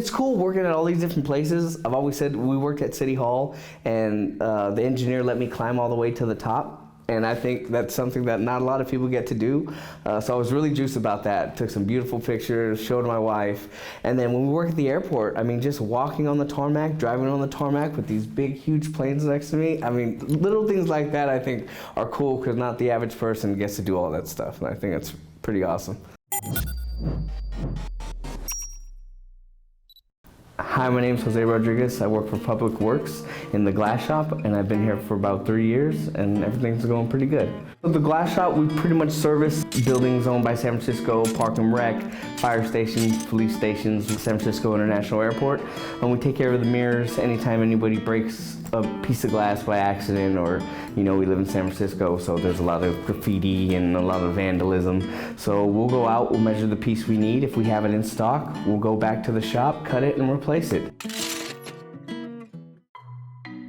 it's cool working at all these different places. I've always said we worked at City Hall, and the engineer let me climb all the way to the top. And I think that's something that not a lot of people get to do. So I was really juiced about that. Took some beautiful pictures, showed my wife. And then when we work at the airport, I mean, just walking on the tarmac, driving on the tarmac with these big, huge planes next to me. I mean, little things like that I think are cool because not the average person gets to do all that stuff. And I think it's pretty awesome. Hi, my name is Jose Rodriguez. I work for Public Works in the glass shop, and I've been here for about 3 years, and everything's going pretty good. With the glass shop, we pretty much service buildings owned by San Francisco, Park and Rec, fire stations, police stations, San Francisco International Airport, and we take care of the mirrors anytime anybody breaks a piece of glass by accident, or, you know, we live in San Francisco, so there's a lot of graffiti and a lot of vandalism. So we'll go out, we'll measure the piece we need. If we have it in stock, we'll go back to the shop, cut it, and replace it.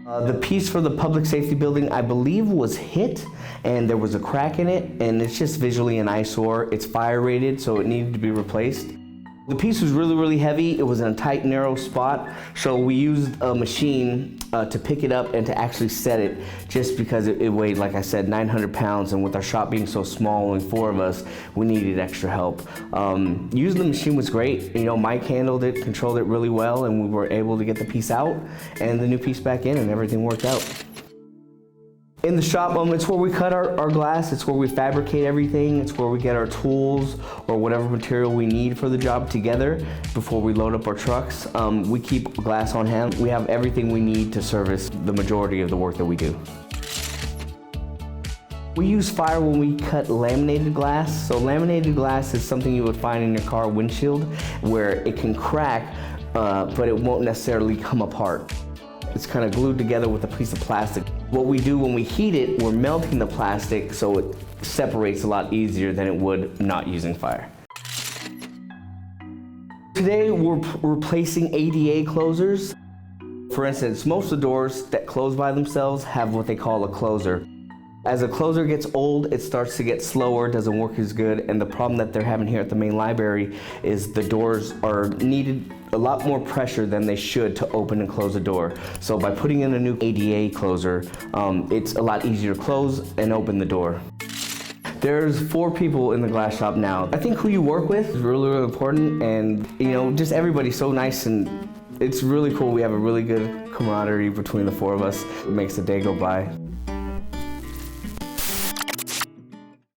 The piece for the public safety building, I believe, was hit, and there was a crack in it, and it's just visually an eyesore. It's fire rated, so it needed to be replaced. The piece was really, really heavy. It was in a tight, narrow spot, so we used a machine to pick it up and to actually set it, just because it weighed, like I said, 900 pounds, and with our shop being so small, only 4 of us, we needed extra help. Using the machine was great. You know, Mike handled it, controlled it really well, and we were able to get the piece out and the new piece back in, and everything worked out. In the shop, it's where we cut our glass, it's where we fabricate everything, it's where we get our tools or whatever material we need for the job together before we load up our trucks. We keep glass on hand. We have everything we need to service the majority of the work that we do. We use fire when we cut laminated glass. So laminated glass is something you would find in your car windshield where it can crack, but it won't necessarily come apart. It's kind of glued together with a piece of plastic. What we do when we heat it, we're melting the plastic so it separates a lot easier than it would not using fire. Today we're replacing ADA closers. For instance, most of the doors that close by themselves have what they call a closer. As a closer gets old, it starts to get slower, doesn't work as good, and the problem that they're having here at the main library is the doors are needed a lot more pressure than they should to open and close a door. So by putting in a new ADA closer, it's a lot easier to close and open the door. There's 4 people in the glass shop now. I think who you work with is really, really important, and you know, just everybody's so nice, and it's really cool. We have a really good camaraderie between the 4 of us. It makes the day go by.